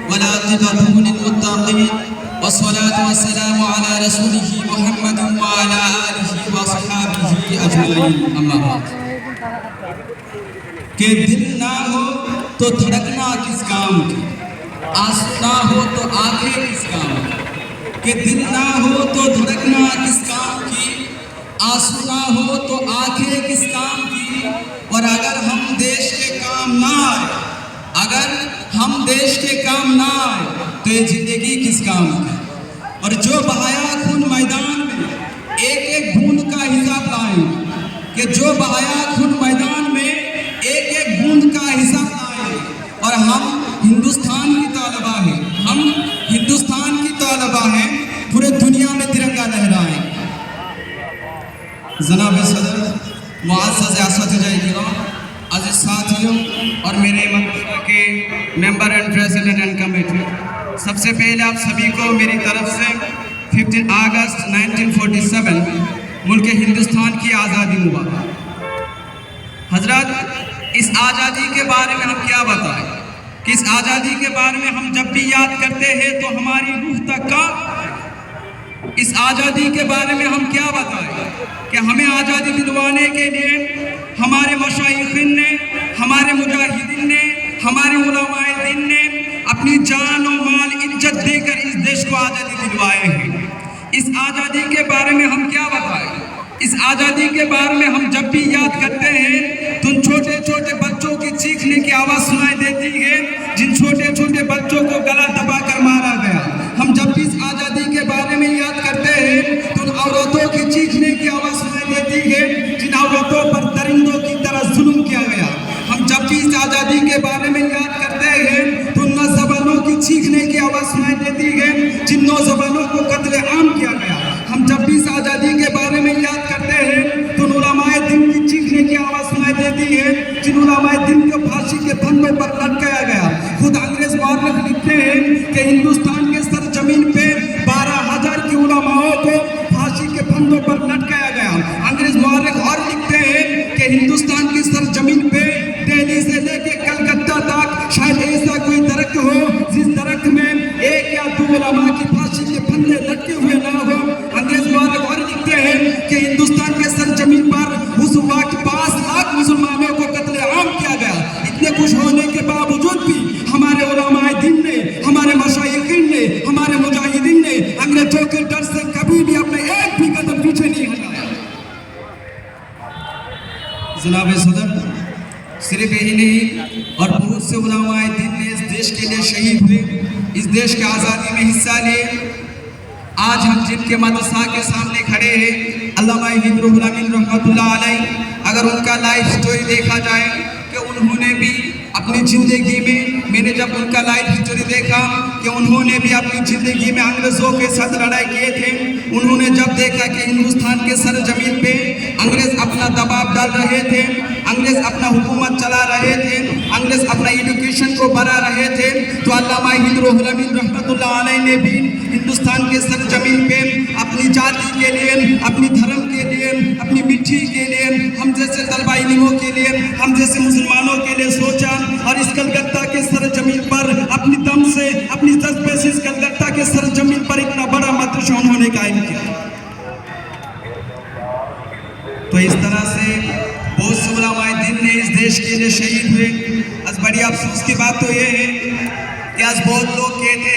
والعاقبة للمتقين والصلاة والسلام على رسوله محمد وعلى آله وصحابه أجمعين أما بعد کہ دل نہ ہو تو دھڑکنا کس کام کی، آنسو نہ ہو تو آنکھیں کس کام کی، کہ دل نہ ہو تو دھڑکنا کس کام کی، آنسو نہ ہو تو آنکھیں کس کام کی، اور اگر ہم دیش کے کام نہ آئے، اگر ہم دیش کے کام نہ آئے تو یہ زندگی کس کام کی۔ اور جو بہایا خون میدان میں ایک ایک بوند کا حساب لائیں، کہ جو بہایا خون میدان میں ایک ایک بوند کا حساب لائیں، اور ہم ہندوستان کی طالبہ ہیں، ہم ہندوستان کی طالبہ ہیں، پورے دنیا میں ترنگا لہرائیں۔ جناب صدر، معزز اساتذہ کرام، عزیز ساتھیوں اور میرے مدرسہ کے member and president and committee, سب سے پہلے آپ سبھی کو میری طرف سے 15 اگست 1947 ملک ہندوستان کی آزادی مبارک۔ حضرات، اس آزادی کے بارے میں ہم کیا بتائیں کہ اس آزادی کے بارے میں ہم جب بھی یاد کرتے ہیں تو ہماری روح تک کا، اس آزادی کے بارے میں ہم کیا بتائیں کہ ہمیں آزادی دلوانے کے لیے ہمارے مشائخین نے، ہمارے مجاہدین نے، ہمارے علماء دین نے اپنی جان و مال عزت دے کر اس دیش کو آزادی دلوائے ہیں۔ اس آزادی کے بارے میں ہم کیا بتائیں؟ اس آزادی کے بارے میں ہم جب بھی یاد کرتے ہیں تو ان چھوٹے چھوٹے بچوں کی چیخنے کی آواز سنائی دیتی ہے، جن چھوٹے چھوٹے بچوں کو گلا دبا کر مارا گیا۔ ہم جب بھی اس آزادی کے بارے میں یاد کرتے ہیں تو ان عورتوں کی چیخنے کی آواز سنائی دیتی ہے، جن عورتوں پر درندوں کی طرح ظلم کیا گیا۔ ہم جب بھی اس آزادی کے بارے میں یاد کرتے ہیں تو ان نوجوانوں کی چیخنے کی آواز سنائی دیتی ہے، جن نوجوانوں کو قتل عام کیا گیا۔ ہم جب بھی اس آزادی کے بارے میں یاد کرتے ہیں تو ان علماء دین کی چیخنے کی آواز سنائی دیتی ہے، جن علماء دین کو پھانسی کے پھندوں پر لٹکایا گیا۔ خود انگریز مورخ لکھتے ہیں کہ ہندوستان کے سرزمین پہ 12,000 کی علماءوں کو پھانسی کے پھندوں پر لٹکایا گیا۔ انگریز مورخ اور لکھتے ہیں کہ ہندوستان کی سرزمین پہ دہلی سے لے کے کلکتہ تک شاید ایسا کوئی درخت ہو جس درخت میں ایک یا دو علماء کی پھانسی کے پھندے لٹکے ہوئے نہ ہو۔ انگریز مورخ اور لکھتے ہیں کہ ہندوستان کے سرزمین پر اس وقت 5 لاکھ مسلمانوں کو قتل عام کیا گیا۔ اتنے خوش ہونے کے باوجود بھی ہمارے علماء دین نے، ہمارے مشائخین نے، ہمارے مجاہدین نے انگریزوں کے ڈر سے کبھی بھی اپنے ایک بھی قدم پیچھے نہیں ہٹایا۔ جناب صدر، صرف یہی نہیں اور بہت سے علماء دین نے اس دیش کے لیے شہید ہوئے، اس دیش کے آزادی میں حصہ لیے۔ آج ہم جن کے مدرسہ کے سامنے کھڑے ہیں، علامہ ہند روح الامین رحمۃ اللہ علیہ، اگر ان کا لائف سٹوری دیکھا جائے کہ انہوں نے بھی اپنی زندگی میں نے جب ان کا لائف سٹوری دیکھا کہ انہوں نے بھی اپنی زندگی میں انگریزوں کے ساتھ لڑائی کیے تھے۔ انہوں نے جب دیکھا کہ ہندوستان کے سرزمین پہ انگریز اپنا دباؤ ڈال رہے تھے، انگریز اپنا حکومت چلا رہے تھے، انگریز اپنا ایڈوکیشن کو بڑھا رہے تھے، تو علامہ ہند روح الامین رحمۃ اللہ علیہ نے بھی ہندوستان کے سرزمین پہ اپنی ذاتی کے لیے، اپنی دھرم کے لیے، اپنی مٹی کے لیے، ہم جیسے طلبہ علموں کے لیے، ہم جیسے مسلمانوں کے لیے سوچا، اور اس کلکتہ کے سرزمین پر اپنی دم سے، اپنی جذبے سے اس کلکتہ کے سرزمین پر اتنا بڑا مدرسہ انہوں نے قائم کیا۔ تو اس طرح سے بہت سے علماء دین نے اس دیش کے لیے شہید ہوئے۔ آج بڑی افسوس کی بات تو یہ ہے کہ آج بہت لوگ کہتے ہیں